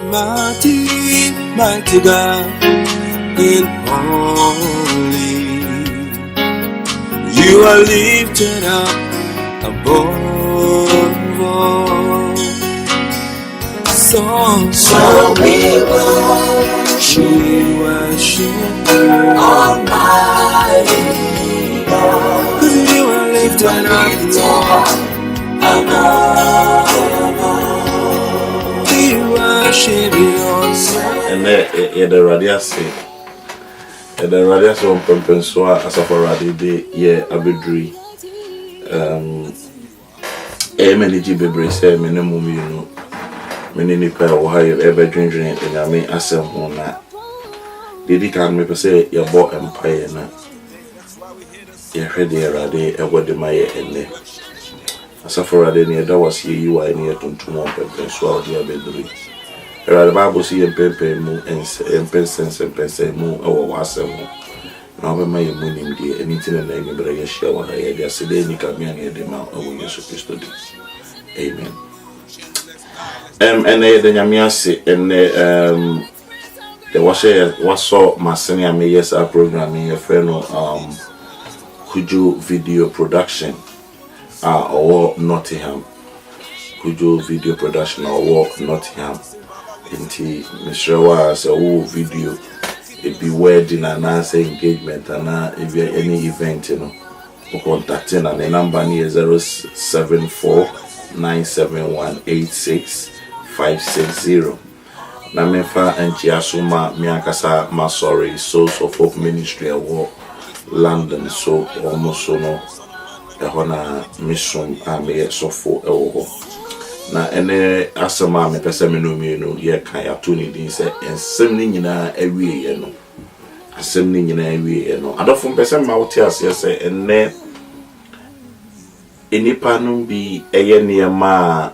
mighty, mighty God, in holy. You are lifted up above all. So we worship Almighty God. 'Cause you are lifted up above all. We worship you. And the radiasi. The radiasi on Pempenswa as a parade de ye abedri. Many Jibe say minimum you know. Many nipa Ohio ever drinking and I mean asem on that. Did he can me say your boy empire na. Ye ready rade e wode my ende. As a parade near that was here you are near to Pempenswa the abedri. The Bible see and pepe mu and pensense and pense mu or wasem. Now be my money dear anything and name but I share what I had yesterday ni kami ani de ma o Yesu Kristo di. Amen. And the nyamiase and the was so masani ame yes our programming a friend Kujo video production or Nottingham. Kujo video production or Nottingham. Inti Mishrawa as a video it be wedding and answer engagement and if you any event you know contacting and the number is 07497186560 na mefa anchi asuma miakasa masori Souls of Hope Ministry award London so almost so no ehona mission ame sofo ewo na ene asema me pese me no mienu ye kan ya to ni din se ensem ni nyina awie ye no asem ni nyina awie ye no adofo pese ma wote ase se ene enipa no bi eye niema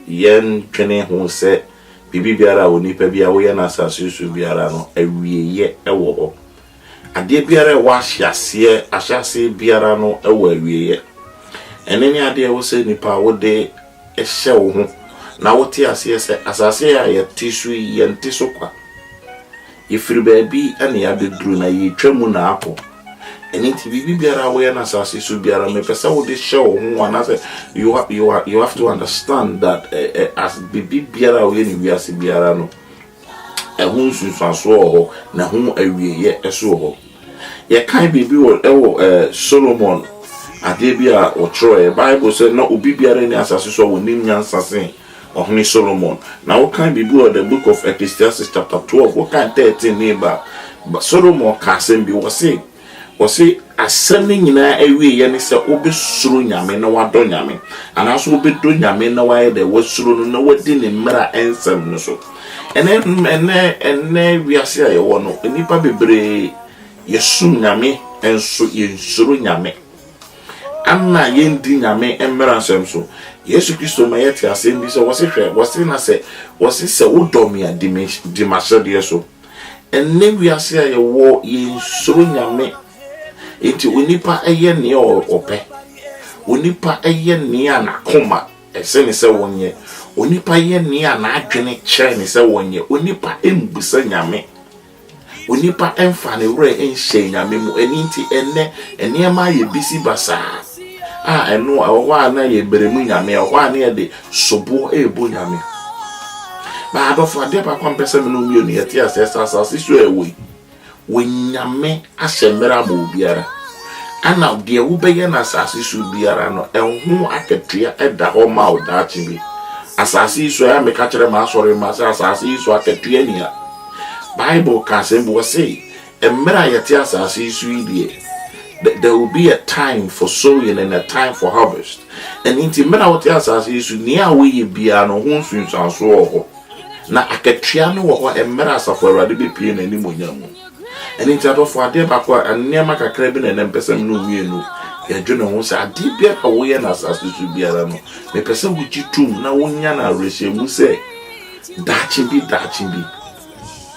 yen twene ho se bibi biara onipa bia wo ye na asase su biara no awie ye ewo ho ade biara wa ahyase biara no ewo awie ye ene ni ade wo se nipa wo de ehye wo ho na wote ase se asase ya yetisu yentiso kwa ifiri baabi ane ya bedru na yetwamu na akọ eni ti bibi biara wo ya na asase su biara me pesa wo de hye wo ho ana se you have to understand that as bibi biara wo ni wiase biara no ehun sunsanso ho na hu awie ye eso ho ye kan bibi wo Solomon ade bia o troe Bible say no obi biara ni asase so woni nyansase ohuni Solomon na wo kan bibi o the book of Ecclesiastes chapter 12 wo kan 13 neighbor Solomon ka sem bi wo say asem ni nyina awie ye ni se obi suru nyame na wado nyame anaso obi do nyame na waye de wo suru no na wadi ne mra ensem no so ene wiase aye wo no nipa bebre yesu nyame enso yensuru nyame anna yendi nyame emmera nsem so Yesu Kristo ma yeti asem bi so wose na se wodomi a dimashade so enne wiase aye wo yensuru nyame enti onipa eye ne ope onipa eye ne anakoma ese ne se wonye onipa eye ne anadwene kire ne se wonye onipa embusa nyame onipa emfa ne wure enhye nyame mu enti enne ma ye bisi basa eno awa na ye beremu nyame awa na ye de sobo ebo nyame ba adofo ade pa kwa mpese me no mi oni eti asesa so ewe wonyame asemera ma obiara ana de wo beye na asase so biara no enhu akatua eda ho ma odachi bi asase so ya me ka kire ma asore ma asase so akatua ni a Bible can say we say emera yeti asase so idie there will be a time for sowing and a time for harvest and inti mera woti asase so ni a we bia no ho nsunsanso ho na akatua no wo emera asafo awade be pie na ni monyamu and inti adofo ade bakwa anema kakra bi na nempesem no wienu ya dwene ho sa ade bia ka wo ye na asase so biara no me pese wo gitum na wonya na rehemu se dachi bi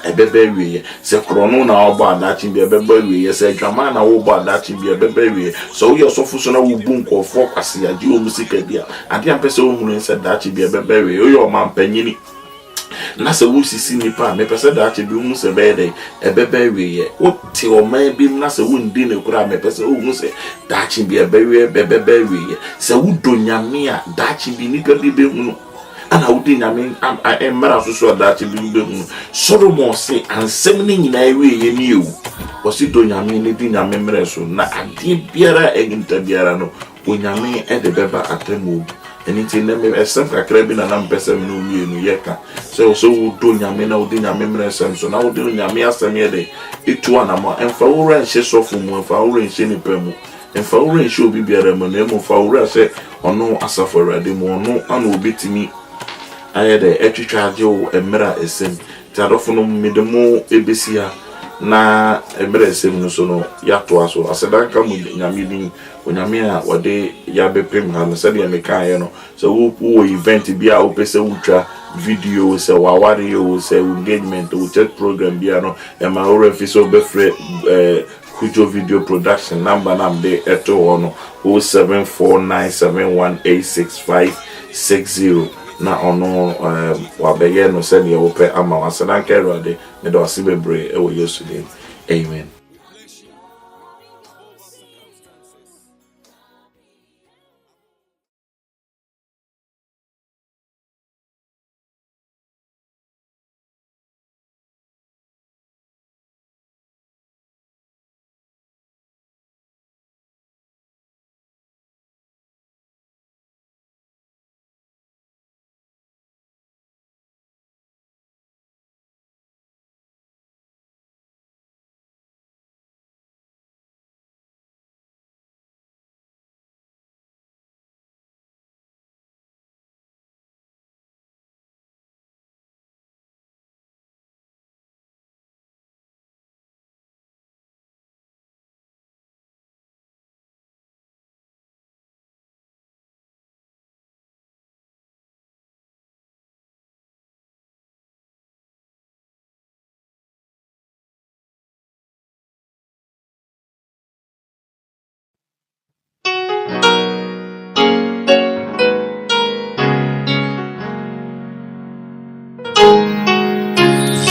ebebe wiye se krono na obo adachi bi ebebe wiye se dwama na wo obo adachi bi ebebe wiye so wo so fuso na wo bu nkofo kwase agi o musika bia ade ampese wo hunu se dachi bi ebebe wiye o yo mampanyini na se wo sisi nipa me pese da che bi mu se be dey ebebe wiye wo ti o man bi na se wo ndi ne kura me pese wo mu se da che bi ebebe wiye se wo do nyame a da che bi nipa bi be hu no ana wo di nyame emara so da che bi be hu Solomon se ansem ni nyina wiye ni ewu wo si do nyame ni di nyame mre so na ade biara eginta biara no onyame e de beba atemu anything na me esem kakra bi na na mpese me no wie no yeka so do nyame na odi nyame mre esem so na odi nyame asem ye de etu anama emfa wo ran hye sofo mu emfa wo ran hye nipa mu emfa wo ran hye obi biara mu na emu fa wo ran se ono asafo rade mu ono ana obetimi aye de etwitwa age wo emra esem tiadofo no medemo ebesia na emra esem no so no yato aso asedanka mu nyame din onyame a wode ya bepem ha no se de meka ye no so wo event bia wo pese wutwa video se waware yo se engagement wo chat program bia no e ma wo refi so be free Kujo video production number namde eto ono 0749718660 na ono wabeye no se ne wo pe ama wasadanka erade me do asibebre e wo Yesu dem. Amen.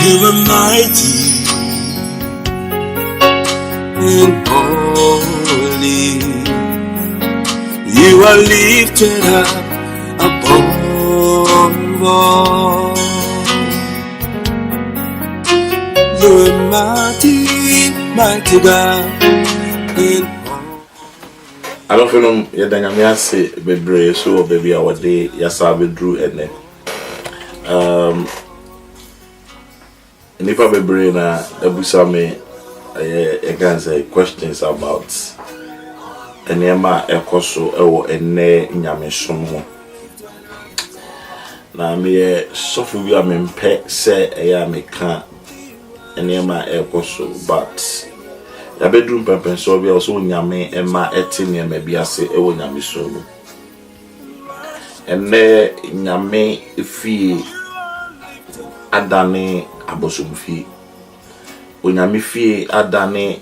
You are mighty and holy. You are lifted up above all. You are mighty, mighty God. I don't know yedanyame ase bebre so baby awade yasa bedru ene nipa bebre na ebusa me say questions about enema ekoso ewo ene nyame som ho na me sofu bi amempe se eya meka enema ekoso but ya bedroom pempen so bi also nyame ema eti nyame bi ase ewo nyame so no ene nyame fi adane abosom fi onyame fi adane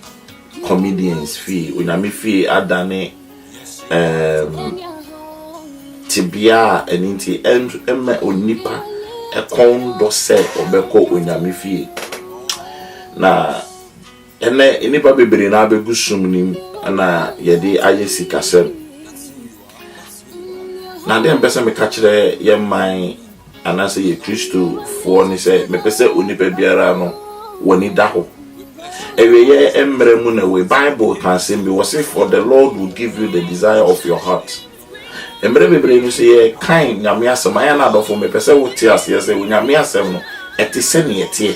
comedians fi onyame fi adane tibia eninti emme onipa ekon do se obeko onyame fi na ene inipa bebre na abegusum nim na yede ayesi kasem na dem pese me ka kire ye man anase ye Kristo fo ni se me pese onipa biara no woni da ho ewe ye emre mu na we Bible can say be was for the Lord will give you the desire of your heart emre bebre ni se ye kan nyame asem aya na adofo me pese wo ti ase se nyame asem no eti se ne eti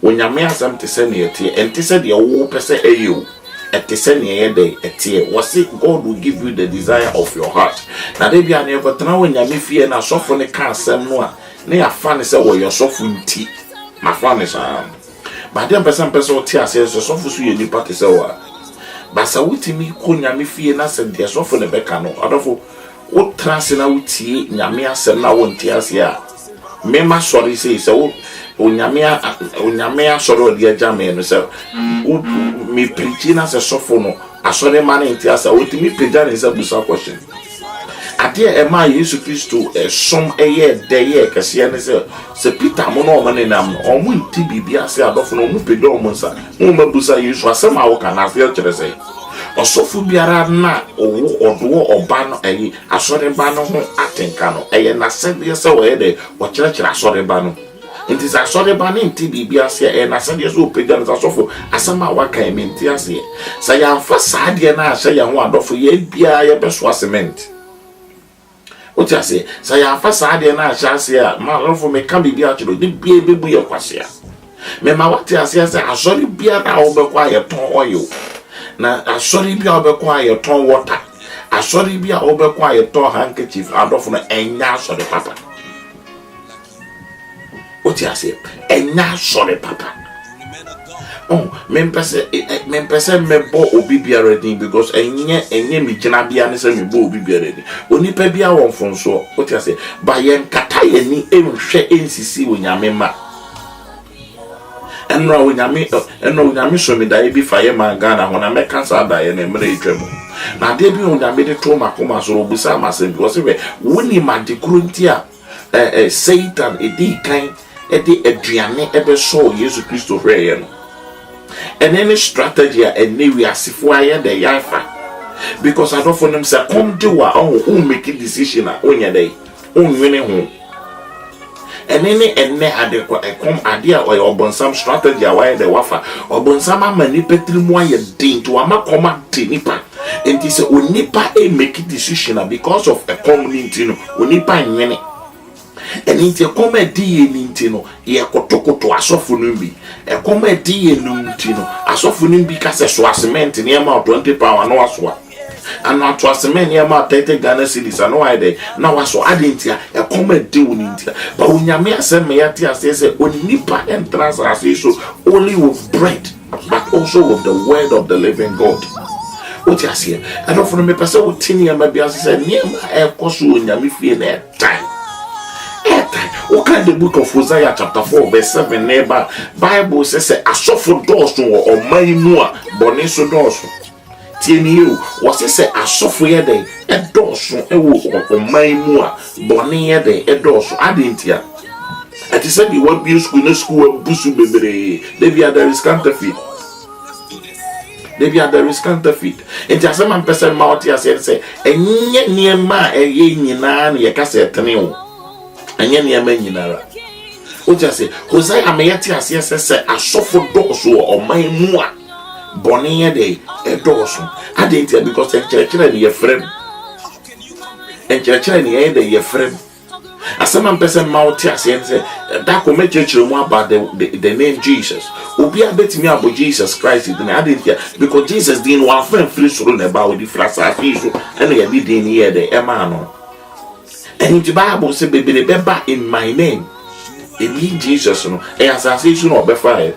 onyame asem te se ne eti enti se de wo pese eyo eti se ne ye de eti was God will give you the desire of your heart na de bia ne kotena onyame fie na sofo ne ka asem no a ne ya fa ne se wo yo sofo nti ma fa ne sa ba de pese o ti ase so sofo su ye nipa te se wa ba sa wutimi ko nyame fie na se de sofo ne beka no adofo wo transe na wutie nyame asem na wo nti ase a me ma sorry say so onyame asoro de agame no se me preach na se sofo no asore man nti ase wutimi pejana se busa question ade ema Yesu Kristo som eye de kase ne se Peter mo no mane nam no omo nti bibia se adofo no mo pede omo nsa mo mabusa Yesu asem a wo kana se kire se osofu biara na owo odo oba no asore ba no ho atenka no na sede se wo de wo kire asore ba no nti sa asore ba ne nti bibia se na sede se opeda no asofo asem a waka ementi ase sa ya mfa saade na ahye ya ho adofo ye bia ye beso cement oti ase sa ya mfa saade na ahye ase a ma lofo me ka bibia chiro de bia bebu ye kwase a me ma wate ase asore biara obekwa ye ton oil na asori bia obekwa ye ton water asori bia obekwa ye ton handkerchief adofo no enya asori papa oti ase enya asori papa mempese mebo obi biara din because enye mi gina bia ne se mebo obi biara din onipa bia won fonso oti ase ba ye nkata ye ni enhwe ensisi onyame ma enro onyame so mi da bi faye ma Ghana ho na me cancer da ye na mere etwam na de bi onyame de to makoma so obusa amasem because we woni ma de kuruntia Satan edi kan edi aduane ebe so Yesu Kristo hweye no and any strategy and we are sifwaya the yafa because I don't for them say come do what make a decision on your day on winning home and any had come idea or your some strategy why the wafa or some manipulating more your din to ama command nipa and this nipa make a decision because of a community no nipa winning and into a comedy in ye kotokoto asofu numbi e comedy numtino asofu numbi kase so cement near about 20 pound no aswa and not to cement near about 30 Ghana cedis and no idea now aso adentia e comedy unintia but unyame asem me yati asese onipa entrance as so only with bread but also with the word of the living God. What you see I don't for me person what tini am be asese near e koso onyame fie na time. What kind of book of Hosea chapter 4 verse 7 neighbor Bible says asofo doso or maimua boneso doso tieni you was say asofo ye dey e doso e wo o maimua bone ye dey e doso adentia ati say the what be school no school busu bebere there is counterfeit enti asema person mouth ya say enye niema e ye nyina na ye ka say tene wo anya niema nyinara o just say Hosea ameyati asese asofo doso o maimua bone ye dey e doso adentia because encherechere ni ye frem encherechere ni ye dey ye frem asema person mouth ya say that ko mechechere mu about the name Jesus obi abetimi abo Jesus Christ in adentia because Jesus din one friend free soro na ba odi frasa fiso ene ye din ye dey e ma no. And the Bible says, "Baby, remember in my name." In Jesus, no. And as I say, no, be fire.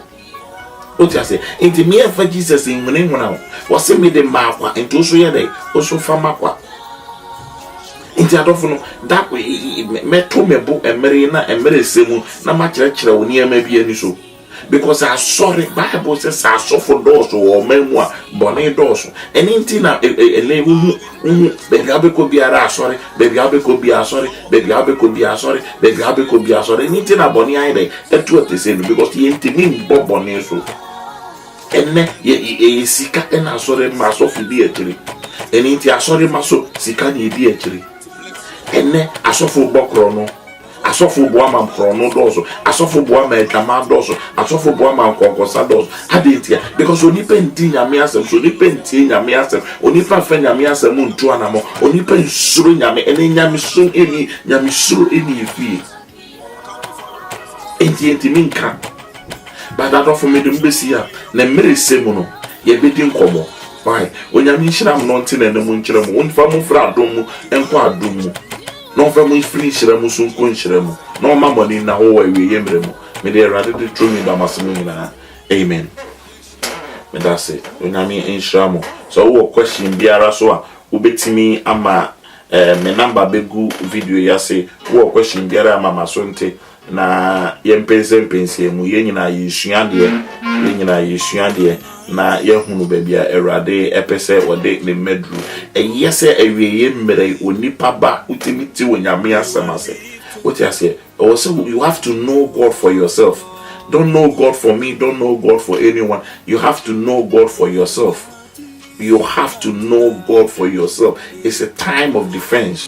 What you say? In the mere for Jesus in my name now. Was me the mark and to show you day also from Makwa. In the other no that way met to me book and Marina and Mary Semu. Na much lecture when you may be any so. Because I saw the Bible says I saw for doors or memoir, bonnet doors. And in Tina, baby, I could be a sorry, baby, I could be a sorry, baby, I could be a sorry, baby, I could be a sorry. And in Tina Bonnie, that's what they say because he ain't mean Bob Bonnet. And then ye sika and I saw him mass of the tree. And in Tia sorry, maso, sika ye dear tree. And then I saw for Bokrono. Asofo boama krono doso asofo boama etama doso asofo boama konkosa doso adentia because onipa nti nyame asem so onipa nti nyame asem onipa fa nyame asem ntu anamo onipa nsuro nyame ene nyame so eni nyame suro eni efi enti minka badado fo medum besia na mere semu no ye bedi nkomo why onyame nhyiram no nti na nemu nkyerem onfa mu fra adom mu enko adom mu no family free shiremu sunko shiremu no mamoni na ho wa wiye mremu me dey rather the true me ba masemu na amen me da say onyame enshiramo so wo question biara so a ubetimi ama me number begu video ya say wo question biara ama masonte na yempense mu ye nyina yesua de na yɛhunu baabi a Awurade ɛpɛ sɛ ɔde ne mmɛduru. Ɛyɛ sɛ awieyɛ mmerɛ onipa ba wotumi ti wɔ Nyame asɛm ase. What you say? Also, you have to know God for yourself. Don't know God for me, don't know God for anyone. You have to know God for yourself. You have to know God for yourself. It's a time of defense.